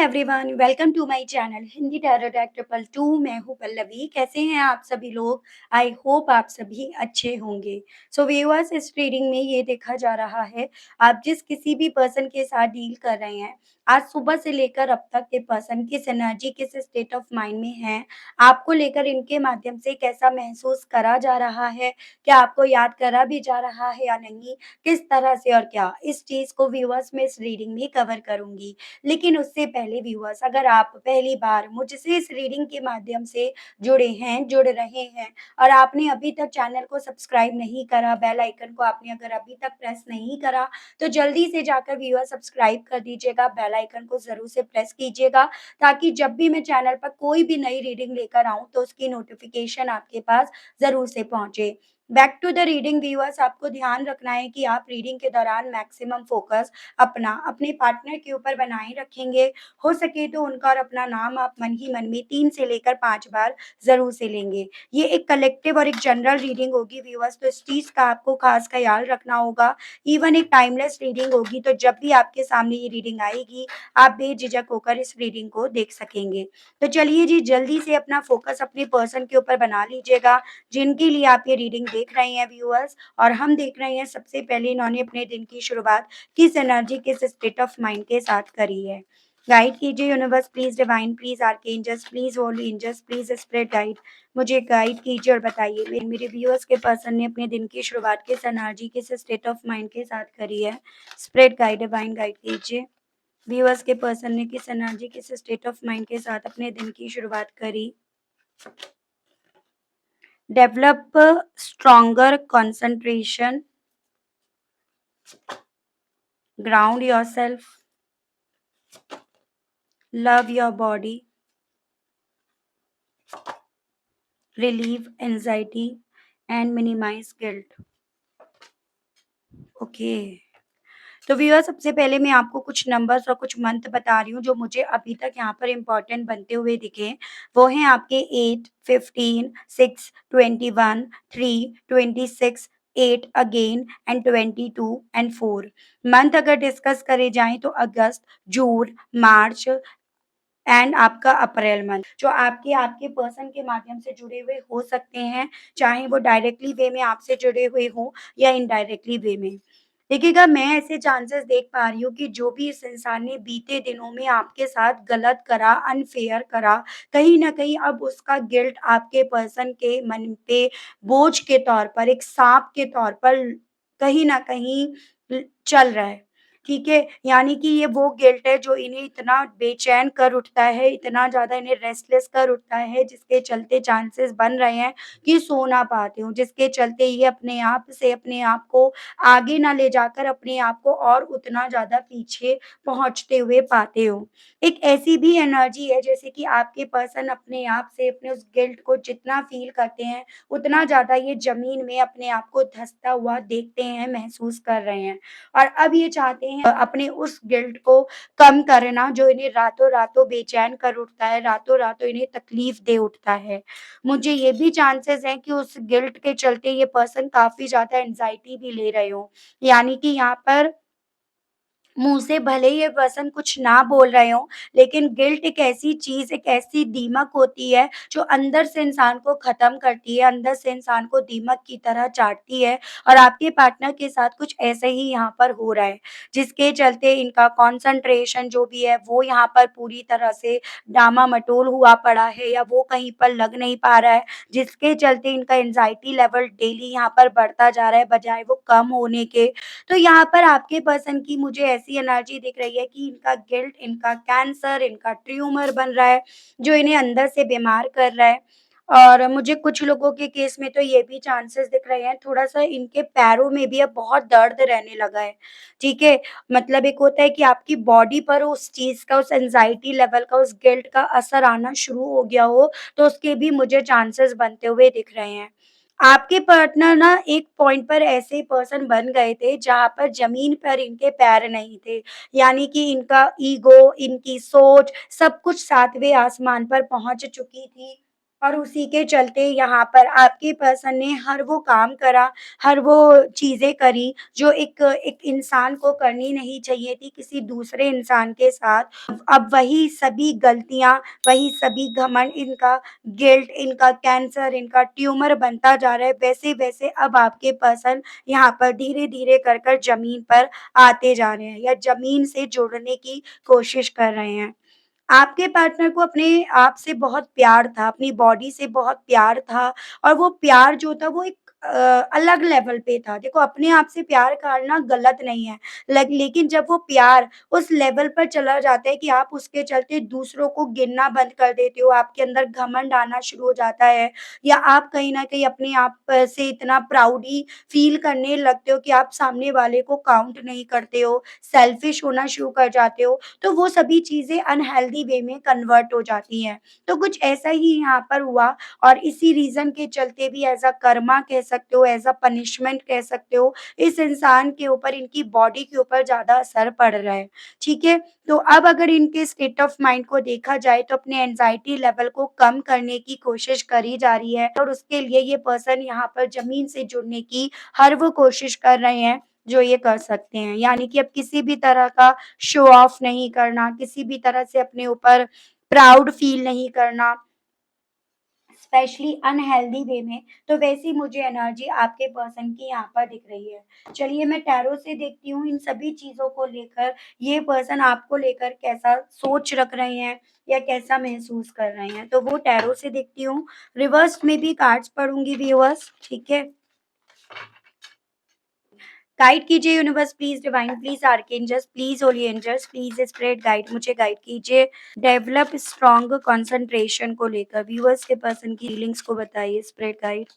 Everyone, welcome to my channel Hindi tarot deck triple two. मैं हूँ पल्लवी। कैसे हैं आप सभी लोग? आई होप आप सभी अच्छे होंगे। सो व्यूअर्स, इस रीडिंग में ये देखा जा रहा है, आप जिस किसी भी पर्सन के साथ डील कर रहे हैं, आज सुबह से लेकर अब तक के पर्सन किस एनर्जी, किस स्टेट ऑफ माइंड में हैं, आपको लेकर इनके माध्यम से कैसा महसूस करा जा रहा है, क्या आपको याद करा भी जा रहा है या नहीं, किस तरह से और क्या, इस चीज को व्यूअर्स में इस रीडिंग में कवर करूंगी। लेकिन उससे पहले व्यूअर्स, अगर आप पहली बार मुझसे इस रीडिंग के माध्यम से जुड़े हैं, जुड़ रहे हैं और आपने अभी तक चैनल को सब्सक्राइब नहीं करा, बेल आइकन को आपने अगर अभी तक प्रेस नहीं करा, तो जल्दी से जाकर व्यूअर सब्सक्राइब कर दीजिएगा, बेल आइकन को ज़रूर से प्रेस कीजिएगा, ताकि जब भी मैं चैनल पर कोई भी नई रीडिंग लेकर आऊँ, तो उसकी नोटिफ़िकेशन आपके पास ज़रूर से पहुँचे। Back to the reading viewers, आपको ध्यान रखना है कि आप रीडिंग के दौरान मैक्सिमम फोकस अपने पार्टनर के ऊपर बनाए रखेंगे। हो सके तो उनका और अपना नाम आप मन ही मन में 3 से लेकर 5 बार ज़रूर से लेंगे। ये एक कलेक्टिव और एक जनरल रीडिंग होगी व्यूअर्स, तो इस चीज़ का आपको ख़ास ख़्याल रखना होगा। इवन एक टाइमलेस रीडिंग होगी, तो जब भी आपके सामने ये रीडिंग आएगी, आप बेझिझक होकर इस रीडिंग को देख सकेंगे। तो चलिए जी, जल्दी से अपना फ़ोकस अपने पर्सन के ऊपर बना लीजिएगा, जिनके लिए आप ये रीडिंग देख रहे हैं व्यूअर्स। और हम देख रहे हैं, सबसे पहले इन्होंने अपने दिन की शुरुआत किस एनर्जी, किस स्टेट ऑफ माइंड के साथ करी है। गाइड कीजिए universe, please divine, please archangels, please holy angels, please spirit guide, मुझे गाइड कीजिए और बताइए मेरे व्यूअर्स के पर्सन ने अपने दिन की शुरुआत किस एनर्जी, किस स्टेट ऑफ माइंड के साथ करी है। स्पिरिट गाइड, डिवाइन गाइड कीजिए। व्यूअर्स के पर्सन ने किस एनर्जी, किस स्टेट ऑफ माइंड के साथ अपने दिन की शुरुआत करी। Develop stronger concentration, ground yourself, love your body, relieve anxiety and minimize guilt। Okay, तो व्यूअर, सबसे पहले मैं आपको कुछ नंबर्स और कुछ मंथ बता रही हूँ जो मुझे अभी तक यहाँ पर इम्पोर्टेंट बनते हुए दिखे। वो हैं आपके 8, 15, 6, 21, 3, 26, 8 अगेन एंड 22 एंड 4। मंथ अगर डिस्कस करे जाएं तो अगस्त, जून, मार्च एंड आपका अप्रैल मंथ, जो आपके आपके पर्सन के माध्यम से जुड़े हुए हो सकते हैं, चाहे वो डायरेक्टली वे में आपसे जुड़े हुए हों या इनडायरेक्टली वे में। देखिएगा, मैं ऐसे चांसेस देख पा रही हूँ कि जो भी इस इंसान ने बीते दिनों में आपके साथ गलत करा, अनफेयर करा, कहीं न कहीं अब उसका गिल्ट आपके पर्सन के मन पे बोझ के तौर पर, एक साँप के तौर पर कहीं न कहीं चल रहा है। ठीक है? यानी कि ये वो गिल्ट है जो इन्हें इतना बेचैन कर उठता है, इतना ज़्यादा इन्हें रेस्टलेस कर उठता है, जिसके चलते चांसेस बन रहे हैं कि सो ना पाते हों, जिसके चलते ये अपने आप से अपने आप को आगे ना ले जाकर अपने आप को और उतना ज़्यादा पीछे पहुँचते हुए पाते हो। एक ऐसी भी एनर्जी है जैसे कि आपके पर्सन अपने आप से अपने उस गिल्ट को जितना फ़ील करते हैं, उतना ज़्यादा ये ज़मीन में अपने आप को धँसता हुआ देखते हैं, महसूस कर रहे हैं। और अब ये चाहते हैं अपने उस गिल्ट को कम करना, जो इन्हें रातों-रातों बेचैन कर उठता है, रातों-रातों इन्हें तकलीफ दे उठता है। मुझे ये भी चांसेस हैं कि उस गिल्ट के चलते ये पर्सन काफ़ी ज़्यादा एंग्ज़ायटी भी ले रहे हों। यानी कि यहाँ पर मुँह से भले ही ये पर्सन कुछ ना बोल रहे हों, लेकिन गिल्ट एक ऐसी चीज़, एक ऐसी दीमक होती है, जो अंदर से इंसान को ख़त्म करती है, अंदर से इंसान को दीमक की तरह चाटती है। और आपके पार्टनर के साथ कुछ ऐसे ही यहाँ पर हो रहा है, जिसके चलते इनका कॉन्सन्ट्रेशन जो भी है, वो यहाँ पर पूरी तरह से डामाडोल हुआ पड़ा है, या वो कहीं पर लग नहीं पा रहा है, जिसके चलते इनका एंग्ज़ायटी लेवल डेली यहाँ पर बढ़ता जा रहा है, बजाए वो कम होने के। तो यहाँ पर आपके पर्सन की मुझे ऐसी एनर्जी दिख रही है कि इनका गिल्ट, इनका कैंसर, इनका ट्यूमर बन रहा है, जो इन्हें अंदर से बीमार कर रहा है। और मुझे कुछ लोगों के केस में तो ये भी चांसेस दिख रहे हैं, थोड़ा-सा इनके पैरों में भी अब बहुत दर्द रहने लगा है, ठीक है? मतलब एक होता है कि आपकी बॉडी पर उस चीज़ का, उस एंग्ज़ायटी लेवल का, उस गिल्ट का असर आना शुरू हो गया हो, तो उसके भी मुझे चांसेस बनते हुए दिख रहे हैं। आपके पार्टनर ना एक पॉइंट पर ऐसे पर्सन बन गए थे जहाँ पर ज़मीन पर इनके पैर नहीं थे। यानी कि इनका ईगो, इनकी सोच सब कुछ 7वें आसमान पर पहुँच चुकी थी। और उसी के चलते यहाँ पर आपके पर्सन ने हर वो काम करा, हर वो चीज़ें करी जो एक एक इंसान को करनी नहीं चाहिए थी किसी दूसरे इंसान के साथ। अब वही सभी गलतियाँ, वही सभी घमंड, इनका गिल्ट, इनका कैंसर, इनका ट्यूमर बनता जा रहा है। वैसे-वैसे अब आपके पर्सन यहाँ पर धीरे-धीरे कर ज़मीन पर आते जा रहे हैं या ज़मीन से जुड़ने की कोशिश कर रहे हैं। आपके पार्टनर को अपने आप से बहुत प्यार था, अपनी बॉडी से बहुत प्यार था और वो प्यार जो था वो एक अलग लेवल पे था। देखो अपने आप से प्यार करना गलत नहीं है, लेकिन जब वो प्यार उस लेवल पर चला जाता है कि आप उसके चलते दूसरों को गिनना बंद कर देते हो, आपके अंदर घमंड आना शुरू हो जाता है या आप कहीं न कहीं अपने आप से इतना प्राउडी फ़ील करने लगते हो कि आप सामने वाले को काउंट नहीं करते हो, सेल्फिश होना शुरू कर जाते हो, तो वो सभी चीज़ें अनहेल्दी वे में कन्वर्ट हो जाती हैं। तो कुछ ऐसा ही यहाँ पर हुआ और इसी रीज़न के चलते भी एज़ अ कर्मा कह सकते हो, एज़ अ पनिशमेंट कह सकते हो, इस इंसान के ऊपर, इनकी बॉडी के ऊपर ज़्यादा असर पड़ रहा है, ठीक है? तो अब अगर इनके स्टेट ऑफ माइंड को देखा जाए तो अपने एंग्ज़ायटी लेवल को कम करने की कोशिश करी जा रही है और उसके लिए ये पर्सन यहाँ पर ज़मीन से जुड़ने की हर वो कोशिश कर रहे हैं, जो ये कर सकते हैं। यानी कि अब किसी भी तरह का शो ऑफ नहीं करना, किसी भी तरह से अपने ऊपर प्राउड फ़ील नहीं करना, स्पेशली अनहेल्दी वे में, तो वैसी मुझे एनर्जी आपके पर्सन की यहाँ पर दिख रही है। चलिए मैं टैरो से देखती हूँ इन सभी चीज़ों को लेकर, ये पर्सन आपको लेकर कैसा सोच रख रहे हैं या कैसा महसूस कर रहे हैं। तो वो टैरो से देखती हूँ, रिवर्स में भी कार्ड्स पढ़ूँगी व्यूअर्स, ठीक है? गाइड कीजिए universe please, divine please, archangels please, holy angels please spread guide, मुझे गाइड कीजिए। डेवलप स्ट्रॉन्ग कंसंट्रेशन को लेकर व्यूअर्स के पर्सन की फीलिंग्स को बताइए, spread guide.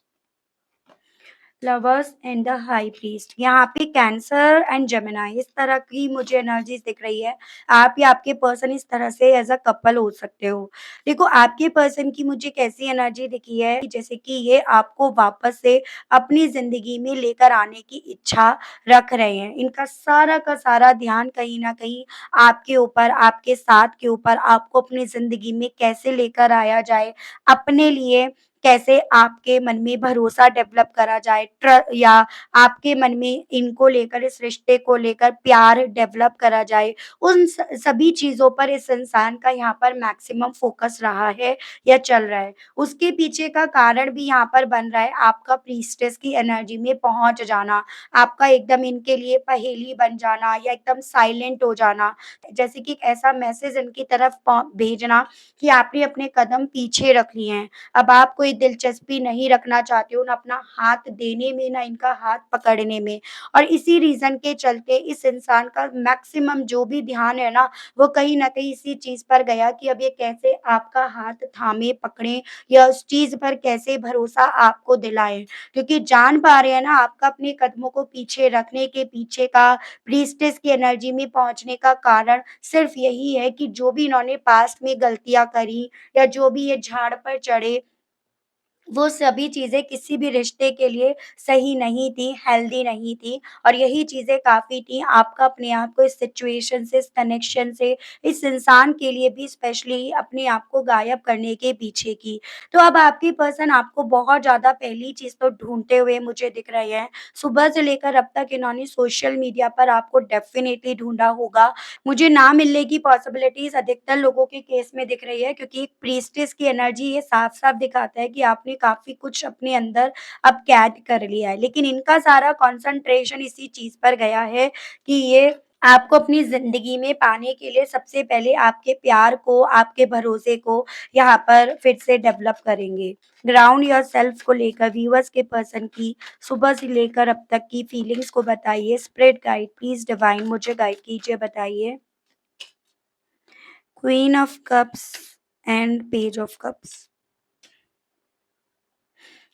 Lovers and the high priest, यहाँ पे कैंसर एंड जेमिनी, इस तरह की मुझे एनर्जीज दिख रही है। आप या आपके पर्सन इस तरह से एज अ कपल हो सकते हो। देखो आपके पर्सन की मुझे कैसी एनर्जी दिखी है कि जैसे कि ये आपको वापस से अपनी जिंदगी में लेकर आने की इच्छा रख रहे हैं। इनका सारा का सारा ध्यान कहीं ना कहीं आपके ऊपर, आपके साथ के ऊपर, आपको अपनी जिंदगी में कैसे लेकर आया जाए, अपने लिए कैसे आपके मन में भरोसा डेवलप करा जाए, या आपके मन में इनको लेकर, इस रिश्ते को लेकर प्यार डेवलप करा जाए, उन सभी चीज़ों पर इस इंसान का यहाँ पर मैक्सिमम फोकस रहा है या चल रहा है। उसके पीछे का कारण भी यहाँ पर बन रहा है आपका प्रीस्टेस की एनर्जी में पहुँच जाना, आपका एकदम इनके लिए पहेली बन जाना या एकदम साइलेंट हो जाना। जैसे कि एक ऐसा मैसेज इनकी तरफ भेजना कि आपने अपने कदम पीछे रख लिए हैं। अब आप कोई दिलचस्पी नहीं रखना चाहते हो, ना अपना हाथ देने में, ना इनका हाथ पकड़ने में। और इसी रीज़न के चलते इस इंसान का मैक्सिमम जो भी ध्यान है ना, वो कहीं न कहीं इसी चीज़ पर गया कि अब ये कैसे आपका हाथ थामे, पकड़ें या उस चीज़ पर कैसे भरोसा आपको दिलाएँ। क्योंकि जान पा रहे हैं ना, आपका अपने कदमों को पीछे रखने के पीछे का, प्रीस्टेस की एनर्जी में पहुँचने का कारण सिर्फ़ यही है कि जो भी इन्होंने पास्ट में गलतियाँ करी या जो भी ये झाड़ पर चढ़े, वो सभी चीज़ें किसी भी रिश्ते के लिए सही नहीं थी, हेल्दी नहीं थी और यही चीज़ें काफ़ी थी आपका अपने आप को इस सिचुएशन से, इस कनेक्शन से, इस इंसान के लिए भी स्पेशली अपने आप को गायब करने के पीछे की। तो अब आपके पर्सन आपको बहुत ज़्यादा पहली चीज़ तो ढूँढते हुए मुझे दिख रहे हैं। सुबह से लेकर अब तक इन्होंने सोशल मीडिया पर आपको डेफ़िनेटली ढूँढा होगा। मुझे ना मिलने की पॉसिबिलिटीज़ अधिकतर लोगों के केस में दिख रही है क्योंकि एक प्रीस्टेस की एनर्जी ये साफ-साफ दिखाता है कि आपने काफ़ी कुछ अपने अंदर अब कैद कर लिया है। लेकिन इनका सारा कंसंट्रेशन इसी चीज़ पर गया है कि ये आपको अपनी ज़िंदगी में पाने के लिए सबसे पहले आपके प्यार को, आपके भरोसे को यहाँ पर फिर से डेवलप करेंगे। ग्राउंड योरसेल्फ को लेकर व्यूअर्स के पर्सन की सुबह से लेकर अब तक की फीलिंग्स को बताइए। स्प्रेड गाइड प्लीज़ डिवाइन, मुझे गाइड कीजिए, बताइए। Queen of cups and page of cups.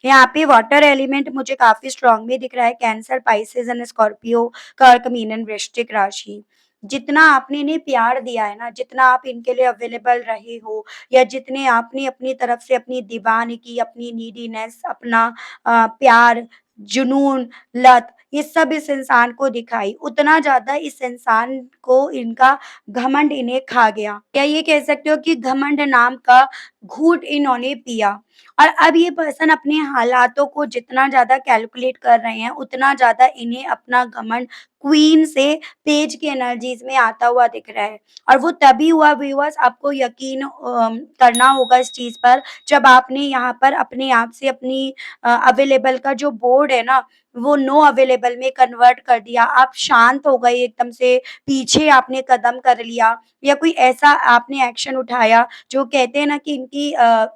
यहाँ पे वाटर एलिमेंट मुझे काफ़ी स्ट्रांगली दिख रहा है, कैंसर, पाइसेस एंड स्कॉर्पियो, कर्क, मीन एंड वृश्चिक राशि। जितना आपने इन्हें प्यार दिया है ना, जितना आप इनके लिए अवेलेबल रहे हो या जितने आपने अपनी तरफ से अपनी दीवानगी, अपनी नीडीनेस, अपना प्यार, जुनून, लत, ये सब इस इंसान को दिखाई, उतना ज़्यादा इस इंसान को इनका घमंड इन्हें खा गया। या ये कह सकते हो कि घमंड नाम का घूँट इन्होंने पिया और अब ये पर्सन अपने हालातों को जितना ज़्यादा कैलकुलेट कर रहे हैं, उतना ज़्यादा इन्हें अपना घमंड क्वीन से पेज की एनर्जीज़ में आता हुआ दिख रहा है। और वो तभी हुआ व्यूअर्स, आपको यकीन करना होगा इस चीज़ पर, जब आपने यहाँ पर अपने आप से अपनी अवेलेबल का जो बोर्ड है ना, वो नो अवेलेबल में कन्वर्ट कर दिया। आप शांत हो गए एकदम से, पीछे आपने कदम कर लिया या कोई ऐसा आपने एक्शन उठाया जो कहते हैं ना कि इनकी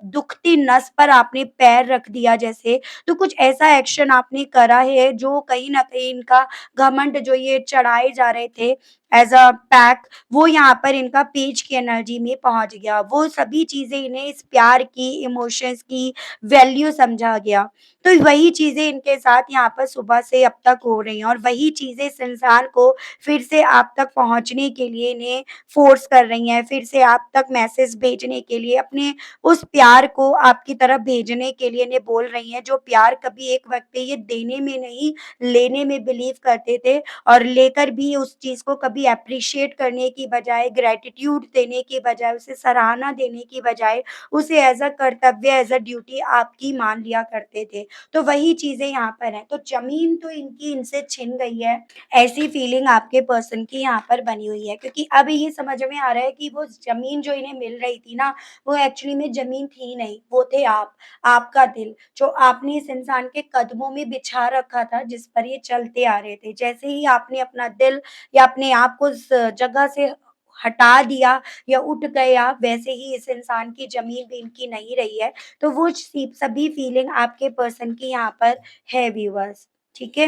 दुखती नस पर आपने पैर रख दिया जैसे, तो कुछ ऐसा एक्शन आपने करा है जो कहीं न कहीं इनका घमंड जो ये चढ़ाए जा रहे थे एज़ अ पैक, वो यहाँ पर इनका पेज की एनर्जी में पहुँच गया। वो सभी चीज़ें इन्हें इस प्यार की, इमोशंस की वैल्यू समझा गया। तो वही चीज़ें इनके साथ यहाँ पर सुबह से अब तक हो रही हैं और वही चीज़ें इस इंसान को फिर से आप तक पहुँचने के लिए इन्हें फ़ोर्स कर रही हैं, फिर से आप तक मैसेज भेजने के लिए, अपने उस प्यार को आपकी तरफ भेजने के लिए इन्हें बोल रही हैं, जो प्यार कभी एक वक़्त पे ये देने में नहीं, लेने में बिलीव करते थे और लेकर भी उस चीज़ को कभी एप्रिशिएट करने की बजाय, ग्रैटिट्यूड देने की बजाय, उसे सराहना देने की बजाय, उसे एज़ अ कर्तव्य, एज़ अ ड्यूटी आपकी मान लिया करते थे। तो वही चीज़ें यहाँ पर हैं। तो ज़मीन तो इनकी इनसे छिन गई है, ऐसी फीलिंग आपके पर्सन की यहाँ पर बनी हुई है, क्योंकि अब ये समझ में आ रहा है कि वो ज़मीन जो इन्हें मिल रही थी ना, वो एक्चुअली में ज़मीन थी नहीं, वो थे आप, आपका दिल, जो आपने इस इंसान के कदमों में बिछा रखा था, जिस पर ये चलते आ रहे थे। जैसे ही आपने अपना दिल या अपने आप को उस जगह से हटा दिया या उठ गए आप, वैसे ही इस इंसान की ज़मीन भी इनकी नहीं रही है। तो वो सी सभी फीलिंग आपके पर्सन की यहाँ पर है व्यूअर्स, ठीक है?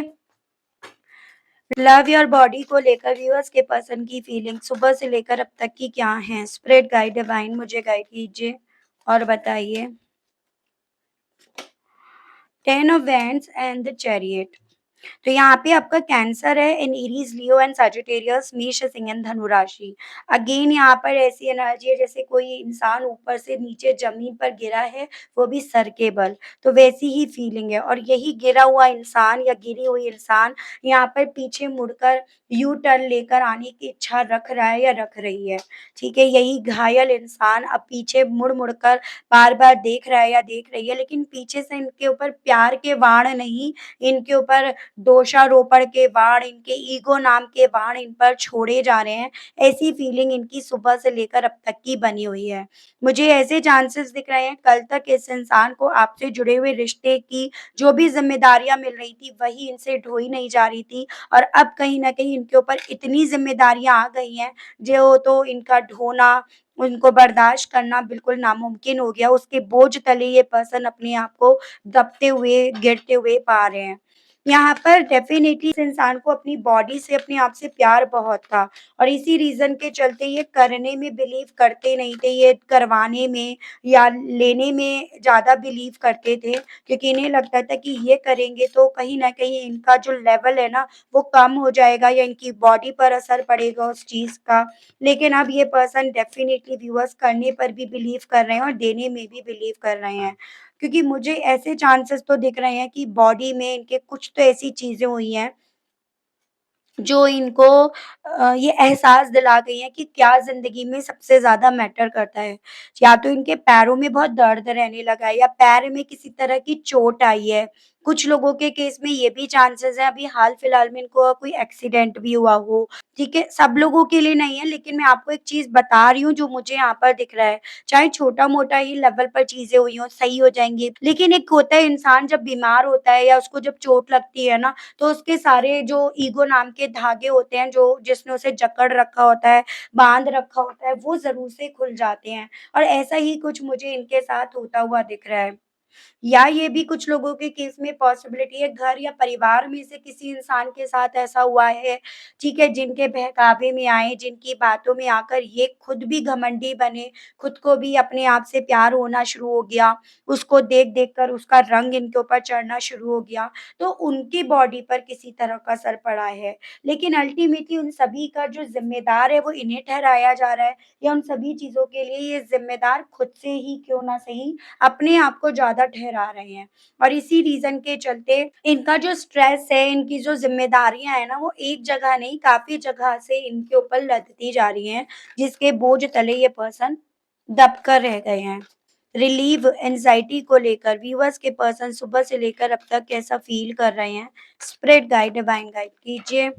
लव योर बॉडी को लेकर व्यूअर्स के पर्सन की फीलिंग सुबह से लेकर अब तक की क्या है? स्प्रिट गाइड डिवाइन मुझे गाइड कीजिए और बताइए। 10 of wands and the chariot. तो यहाँ पे आपका कैंसर है इन एरीज, लियो एंड सजिटेरियस, मेष, सिंह, धनु राशि। अगेन यहाँ पर ऐसी एनर्जी है जैसे कोई इंसान ऊपर से नीचे जमीन पर गिरा है, वो भी सर के बल। तो वैसी ही फीलिंग है और यही गिरा हुआ इंसान या गिरी हुई इंसान यहाँ पर पीछे मुड़कर यू टर्न लेकर आने की इच्छा रख रहा है या रख रही है। ठीक है, यही घायल इंसान अब पीछे मुड़ मुड़कर बार बार देख रहा है या देख रही है, लेकिन पीछे से इनके ऊपर प्यार के बाण नहीं, इनके ऊपर दोषारोपण के बाण, इनके ईगो नाम के बाण इन पर छोड़े जा रहे हैं। ऐसी फीलिंग इनकी सुबह से लेकर अब तक की बनी हुई है। मुझे ऐसे चांसेस दिख रहे हैं कल तक इस इंसान को आपसे जुड़े हुए रिश्ते की जो भी ज़िम्मेदारियाँ मिल रही थी, वही इनसे ढोई नहीं जा रही थी और अब कहीं न कहीं इनके ऊपर इतनी ज़िम्मेदारियाँ आ गई हैं, जो तो इनका ढोना, उनको बर्दाश्त करना बिल्कुल नामुमकिन हो गया। उसके बोझ तले ये पर्सन अपने आप को दबते हुए, गिरते हुए पा रहे हैं। यहाँ पर डेफ़िनेटली इस इंसान को अपनी बॉडी से, अपने आप से प्यार बहुत था और इसी रीज़न के चलते ये करने में बिलीव करते नहीं थे, ये करवाने में या लेने में ज़्यादा बिलीव करते थे, क्योंकि इन्हें लगता था कि ये करेंगे तो कहीं न कहीं इनका जो लेवल है ना, वो कम हो जाएगा या इनकी बॉडी पर असर पड़ेगा उस चीज़ का। लेकिन अब ये पर्सन डेफ़िनेटली व्यूअर्स करने पर भी बिलीव कर रहे हैं और देने में भी बिलीव कर रहे हैं। क्योंकि मुझे ऐसे चांसेस तो दिख रहे हैं कि बॉडी में इनके कुछ तो ऐसी चीज़ें हुई हैं जो इनको ये एहसास दिला गई हैं कि क्या ज़िंदगी में सबसे ज़्यादा मैटर करता है। या तो इनके पैरों में बहुत दर्द रहने लगा है या पैर में किसी तरह की चोट आई है। कुछ लोगों के केस में ये भी चांसेस हैं अभी हाल-फिलहाल में इनको कोई एक्सीडेंट भी हुआ हो, ठीक है? सब लोगों के लिए नहीं है, लेकिन मैं आपको एक चीज़ बता रही हूँ जो मुझे यहाँ पर दिख रहा है। चाहे छोटा-मोटा ही लेवल पर चीज़ें हुई हों, सही हो जाएँगी। लेकिन एक होता है इंसान जब बीमार होता है या उसको जब चोट लगती है ना, तो उसके सारे जो ईगो नाम के धागे होते हैं, जो जिसने उसे जकड़ रखा होता है, बाँध रखा होता है, वो ज़रूर से खुल जाते हैं और ऐसा ही कुछ मुझे इनके साथ होता हुआ दिख रहा है। या ये भी कुछ लोगों के केस में पॉसिबिलिटी है घर या परिवार में से किसी इंसान के साथ ऐसा हुआ है, ठीक है, जिनके बहकावे में आए, जिनकी बातों में आकर ये खुद भी घमंडी बने, खुद को भी अपने आप से प्यार होना शुरू हो गया, उसको देख-देख कर उसका रंग इनके ऊपर चढ़ना शुरू हो गया, तो उनकी बॉडी पर किसी तरह का असर पड़ा है। लेकिन अल्टीमेटली उन सभी का जो ज़िम्मेदार है वो इन्हें ठहराया जा रहा है या उन सभी चीज़ों के लिए ये ज़िम्मेदार खुद से ही क्यों ना सही अपने आप को ज़्यादा ठहरा रहे हैं और इसी रीज़न के चलते इनका जो स्ट्रेस है, इनकी जो ज़िम्मेदारियाँ हैं ना, वो एक जगह नहीं काफ़ी जगह से इनके ऊपर लदती जा रही हैं, जिसके बोझ तले ये पर्सन दब कर रह गए हैं। रिलीव एंजाइटी को लेकर व्यूअर्स के पर्सन सुबह से लेकर अब तक कैसा फील कर रहे हैं। स्प्रेड गाइड डिवाइन गाइड कीजिए।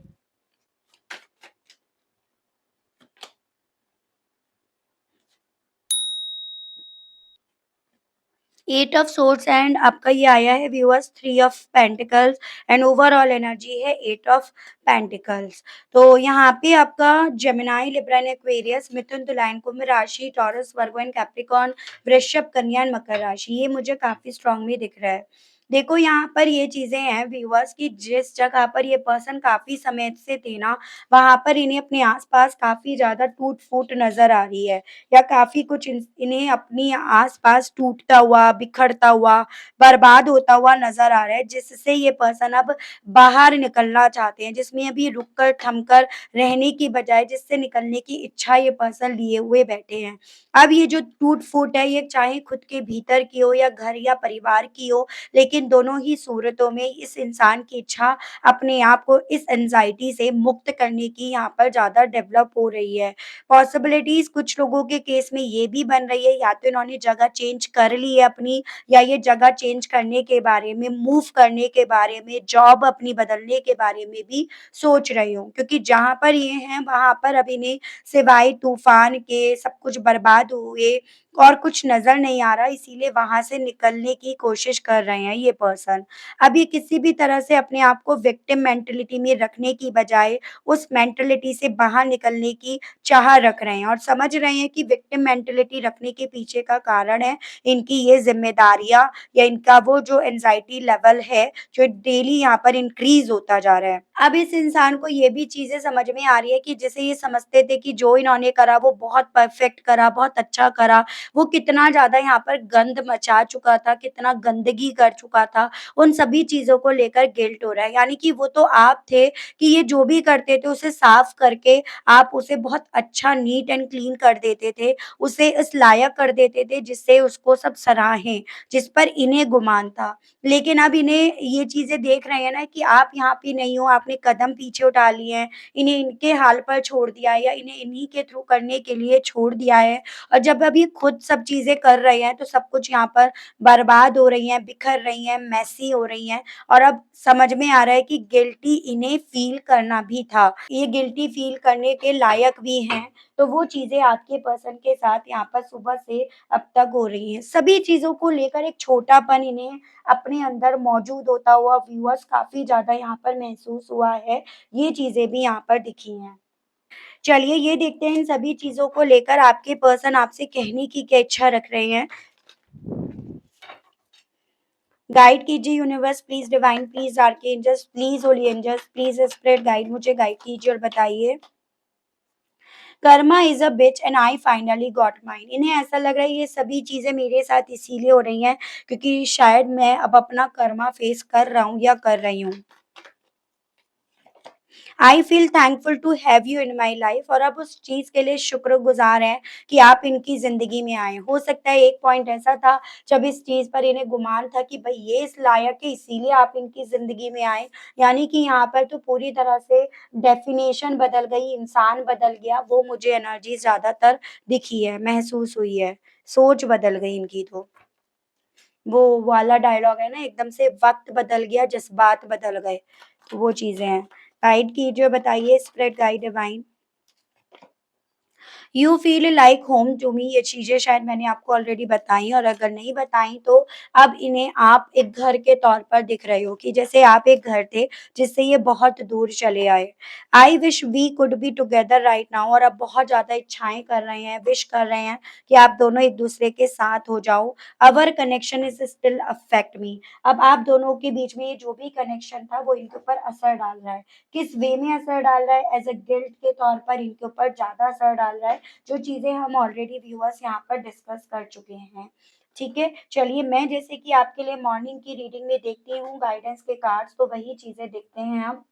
एट ऑफ सोर्ड्स एंड आपका ये आया है viewers three of pentacles and overall energy है एट ऑफ पेंटिकल्स। तो यहाँ पे आपका जेमिनाई लिब्रा एंड एक्वेरियस मिथुन तुला कुंभ राशि टॉरस वर्गो एंड कैप्रिकॉर्न वृषभ कन्या एंड मकर राशि ये मुझे काफी स्ट्रांगली दिख रहा है। देखो यहाँ पर ये चीजें हैं व्यूअर्स की जिस जगह पर ये पर्सन काफी समय से थे ना वहां पर इन्हें अपने आसपास काफी ज्यादा टूट फूट नजर आ रही है या काफ़ी कुछ इन्हें अपनी आस-पास टूटता हुआ, बिखरता हुआ, बर्बाद होता हुआ नज़र आ रहा है, जिससे ये पर्सन अब बाहर निकलना चाहते हैं, जिसमें अभी रुक कर, थम कर रहने की बजाय जिससे निकलने की इच्छा ये पर्सन लिए हुए बैठे हैं। अब ये जो टूट-फूट है, ये चाहे खुद के भीतर की हो या घर या परिवार की हो, लेकिन दोनों ही सूरतों में इस इंसान की इच्छा अपने आप को इस एंग्ज़ायटी से मुक्त करने की यहाँ पर ज़्यादा डेवलप हो रही है। पॉसिबिलिटीज कुछ लोगों के केस में ये भी बन रही है या तो इन्होंने जगह चेंज कर ली है अपनी या ये जगह चेंज करने के बारे में मूव करने के बारे में जॉब अपनी बदलने के बारे में भी सोच रही हूँ क्योंकि जहां पर ये हैं वहां पर अभी इन्हें सिवाय तूफान के सब कुछ बर्बाद हुए और कुछ नजर नहीं आ रहा इसीलिए वहां से निकलने की कोशिश कर रहे हैं ये पर्सन। अभी किसी भी तरह से अपने आप को विक्टिम मेंटेलिटी में रखने की बजाय उस मेंटेलिटी से बाहर निकलने की चाह रख रहे हैं और समझ रहे हैं कि विक्टिम मेंटेलिटी रखने के पीछे का कारण है इनकी ये ज़िम्मेदारियाँ या इनका वो जो एंग्ज़ायटी लेवल है, जो डेली यहाँ पर इंक्रीज़ होता जा रहा है। अब इस इंसान को ये भी चीज़ें समझ में आ रही है कि जैसे ये समझते थे कि जो इन्होंने करा वो बहुत परफेक्ट करा, बहुत अच्छा करा, वो कितना ज़्यादा यहाँ पर गंद मचा चुका था, कितना गंदगी कर चुका था, उन सभी चीज़ों को लेकर गिल्ट हो रहा है। यानी कि वो तो आप थे कि ये जो भी करते थे उसे साफ करके आप उसे बहुत अच्छा नीट एंड क्लीन कर देते थे, उसे इस लायक कर देते थे जिससे उसको सब सराहें, जिस पर इन्हें गुमान था। लेकिन अब इन्हें ये चीज़ें देख रहे हैं ना कि आप यहाँ पे नहीं हो, आपने कदम पीछे उठा लिए हैं, इन्हें इनके हाल पर छोड़ दिया है या इन्हें इन्हीं के थ्रू करने के लिए छोड़ दिया है और जब अब ये खुद सब चीज़ें कर रहे हैं, तो सब कुछ यहाँ पर बर्बाद हो रही हैं, बिखर रही हैं, मेसी हो रही हैं और अब समझ में आ रहा है कि गिल्टी इन्हें फ़ील करना भी था। ये गिल्टी फ़ील करने के लायक भी हैं, तो वो चीज़ें आपके पर्सन के साथ यहाँ पर सुबह से अब तक हो रही हैं। सभी चीज़ों को लेकर एक छोटापन इन्हें अपने अंदर मौजूद होता हुआ व्यूअर्स काफ़ी ज़्यादा यहाँ पर महसूस हुआ है। ये चीज़ें भी यहाँ पर दिखी हैं। चलिए ये देखते हैं इन सभी चीज़ों को लेकर आपके पर्सन आपसे कहने की क्या इच्छा रख रहे हैं। गाइड कीजिए universe please divine please archangels please holy angels please spirit guide मुझे गाइड कीजिए और बताइए। Karma is a bitch and I finally got mine. इन्हें ऐसा लग रहा है ये सभी चीज़ें मेरे साथ इसीलिए हो रही हैं क्योंकि शायद मैं अब अपना कर्मा फेस कर रहा हूँ या कर रही हूँ। I feel thankful to have you in my life और अब उस चीज़ के लिए शुक्रगुज़ार हैं कि आप इनकी ज़िंदगी में आए। हो सकता है एक पॉइंट ऐसा था जब इस चीज़ पर इन्हें गुमान था कि भई ये इस लायक है इसीलिए आप इनकी ज़िंदगी में आए। यानी कि यहाँ पर तो पूरी तरह से डेफ़िनेशन बदल गई, इंसान बदल गया, वो मुझे एनर्जी ज़्यादातर दिखी है, महसूस हुई है। सोच बदल गई इनकी तो। वो वाला डायलॉग है ना एकदम से वक़्त बदल गया, जज़्बात बदल गए, तो वो चीज़ें हैं। गाइड कीजिए बताइए spread guide divine. You feel like home to me ये चीज़ें शायद मैंने आपको ऑलरेडी बताई और अगर नहीं बताई तो अब इन्हें आप एक घर के तौर पर दिख रहे हो कि जैसे आप एक घर थे जिससे ये बहुत दूर चले आए। I wish we could be together right now और अब बहुत ज़्यादा इच्छाएं कर रहे हैं, विश कर रहे हैं कि आप दोनों एक दूसरे के साथ हो जाओ। Our connection is still affect me. अब आप दोनों के बीच में ये जो भी कनेक्शन था वो इनके ऊपर असर डाल रहा है। किस वे में असर डाल रहा है? एज़ अ गिल्ट के तौर पर इनके ऊपर ज़्यादा असर डाल रहा है, जो चीज़ें हम ऑलरेडी व्यूअर्स यहाँ पर डिस्कस कर चुके हैं। ठीक है? चलिए मैं जैसे कि आपके लिए मॉर्निंग की रीडिंग में देखती हूँ गाइडेंस के कार्ड्स, तो वही चीज़ें देखते हैं अब।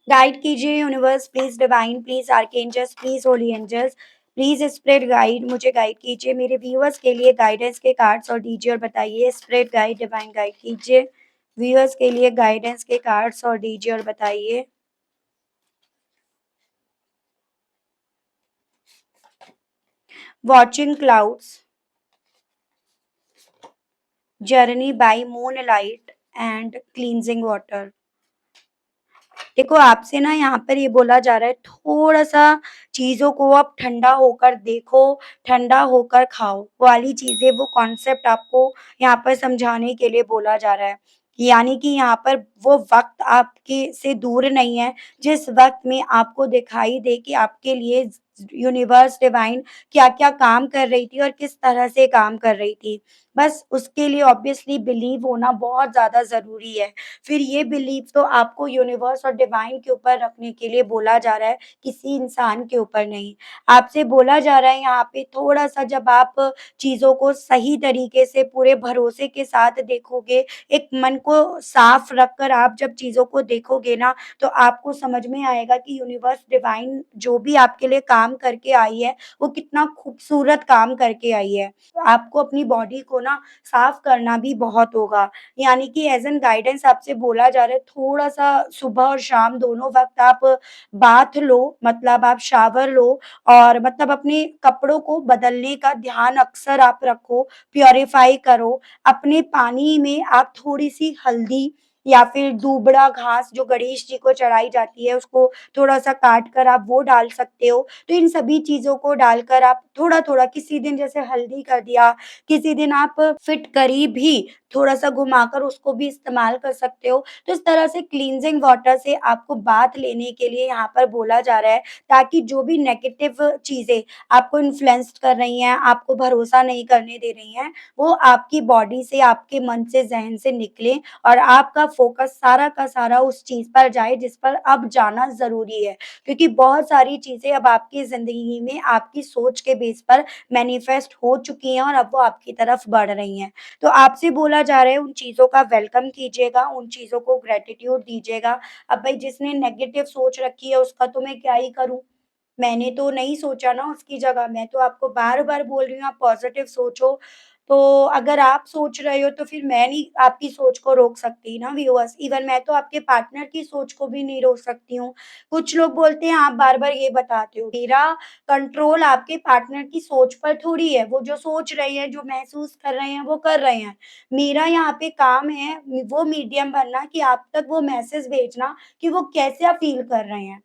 गाइड कीजिए universe please divine please archangels please holy angels please spirit guide मुझे गाइड कीजिए। मेरे व्यूअर्स के लिए गाइडेंस के कार्ड्स और दीजिए और बताइए स्पिरिट गाइड डिवाइन गाइड कीजिए। व्यूअर्स के लिए गाइडेंस के कार्ड्स और दीजिए और बताइए। Watching clouds journey by moonlight and cleansing water. देखो, आपसे ना यहाँ पर ये बोला जा रहा है, थोड़ा-सा चीज़ों को आप ठंडा होकर देखो, ठंडा होकर खाओ, वो वाली चीज़ें, वो कॉन्सेप्ट आपको यहाँ पर समझाने के लिए बोला जा रहा है। यानी कि यहाँ पर वो वक़्त आपके से दूर नहीं है, जिस वक़्त में आपको दिखाई दे कि आपके लिए यूनिवर्स, डिवाइन क्या-क्या काम कर रही थी और किस तरह से काम कर रही थी। बस उसके लिए ऑब्वियसली बिलीव होना बहुत ज़्यादा ज़रूरी है। फिर ये बिलीव तो आपको यूनिवर्स और डिवाइन के ऊपर रखने के लिए बोला जा रहा है, किसी इंसान के ऊपर नहीं। आपसे बोला जा रहा है यहाँ पे, थोड़ा-सा जब आप चीज़ों को सही तरीके से पूरे भरोसे के साथ देखोगे, एक मन को साफ रखकर आप जब चीज़ों को देखोगे ना, तो आपको समझ में आएगा कि यूनिवर्स, डिवाइन जो भी आपके लिए काम करके आई है, वो कितना खूबसूरत काम करके आई है। आपको अपनी बॉडी को ना साफ करना भी बहुत होगा। यानी कि एज़ एन गाइडेंस आपसे बोला जा रहा है, थोड़ा-सा सुबह और शाम दोनों वक़्त आप बाथ लो, मतलब आप शावर लो, और मतलब अपने कपड़ों को बदलने का ध्यान अक्सर आप रखो, प्यूरिफ़ाई करो। अपने पानी में आप थोड़ी-सी हल्दी या फिर दूबड़ा घास जो गणेश जी को चढ़ाई जाती है, उसको थोड़ा-सा काट कर आप वो डाल सकते हो। तो इन सभी चीज़ों को डालकर आप थोड़ा-थोड़ा, किसी दिन जैसे हल्दी कर दिया, किसी दिन आप फिटकरी भी थोड़ा-सा घुमाकर उसको भी इस्तेमाल कर सकते हो। तो इस तरह से क्लींजिंग वाटर से आपको बाथ लेने के लिए यहाँ पर बोला जा रहा है, ताकि जो भी नेगेटिव चीज़ें आपको इन्फ्लुएंस कर रही हैं, आपको भरोसा नहीं करने दे रही हैं, वो आपकी बॉडी से, आपके मन से, ज़हन से निकलें और आपका फ़ोकस सारा का सारा उस चीज़ पर जाए जिस पर अब जाना ज़रूरी है। क्योंकि बहुत सारी चीज़ें अब आपकी ज़िंदगी में आपकी सोच के बेस पर मैनिफेस्ट हो चुकी हैं और अब वो आपकी तरफ बढ़ रही हैं। तो आपसे बोला जा रहा है, उन चीज़ों का वेलकम कीजिएगा, उन चीज़ों को ग्रैटिट्यूड दीजिएगा। अब भई जिसने नेगेटिव सोच रखी है उसका तो मैं क्या ही करूँ? मैंने तो नहीं सोचा ना उसकी जगह, मैं तो आपको बार-बार बोल रही हूँ आप पॉज़िटिव सोचो। तो अगर आप सोच रहे हो तो फिर मैं नहीं आपकी सोच को रोक सकती ना व्यूअर्स, इवन मैं तो आपके पार्टनर की सोच को भी नहीं रोक सकती हूँ। कुछ लोग बोलते हैं आप बार-बार ये बताते हो, मेरा कंट्रोल आपके पार्टनर की सोच पर थोड़ी है, वो जो सोच रहे हैं, जो महसूस कर रहे हैं, वो कर रहे हैं। मेरा यहाँ पे काम है वो मीडियम बनना कि आप तक वो मैसेज भेजना कि वो कैसा फ़ील कर रहे हैं।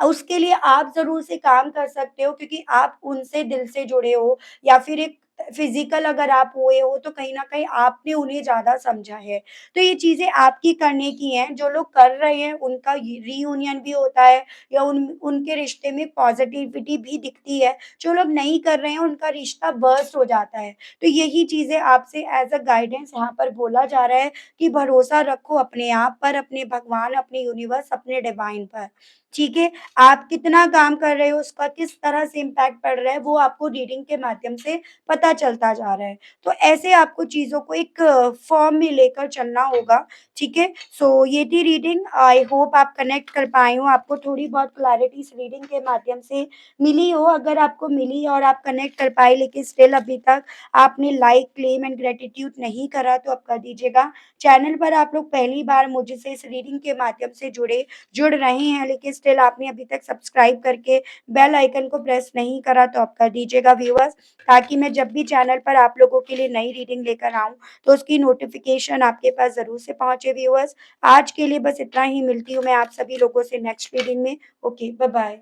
उसके लिए आप ज़रूर से काम कर सकते हो, क्योंकि आप उनसे दिल से जुड़े हो, या फिर एक फ़िज़िकल अगर आप हुए हो तो कहीं न कहीं आपने उन्हें ज़्यादा समझा है। तो ये चीज़ें आपकी करने की हैं, जो लोग कर रहे हैं उनका रीयूनियन भी होता है, या उनके रिश्ते में पॉज़िटिविटी भी दिखती है। जो लोग नहीं कर रहे हैं उनका रिश्ता बर्स्ट हो जाता है। तो यही चीज़ें आपसे एज़ अ गाइडेंस यहाँ पर बोला जा रहा है कि भरोसा रखो अपने आप पर, अपने भगवान, अपने यूनिवर्स, अपने डिवाइन पर। ठीक है? आप कितना काम कर रहे हो, उसका किस तरह से इम्पैक्ट पड़ रहा है, वो आपको रीडिंग के माध्यम से पता चलता जा रहा है। तो ऐसे आपको चीज़ों को एक फ़ॉर्म में लेकर चलना होगा, ठीक है? सो ये थी रीडिंग, आई होप आप कनेक्ट कर पाए हों, आपको थोड़ी बहुत क्लैरिटी इस रीडिंग के माध्यम से मिली हो। अगर आपको मिली और आप कनेक्ट कर पाए, लेकिन स्टिल अभी तक आपने लाइक, क्लेम एंड ग्रैटिट्यूड नहीं करा, तो अब कर दीजिएगा। चैनल पर आप लोग पहली बार मुझसे इस रीडिंग के माध्यम से जुड़ रहे हैं, लेकिन स्टिल आपने अभी तक सब्सक्राइब करके बेल आइकन को प्रेस नहीं करा, तो आप कर दीजिएगा व्यूअर्स, ताकि मैं जब भी चैनल पर आप लोगों के लिए नई रीडिंग लेकर आऊँ, तो उसकी नोटिफ़िकेशन आपके पास ज़रूर से पहुँचे व्यूअर्स। आज के लिए बस इतना ही, मिलती हूँ मैं आप सभी लोगों से नेक्स्ट रीडिंग में। Okay, bye-bye.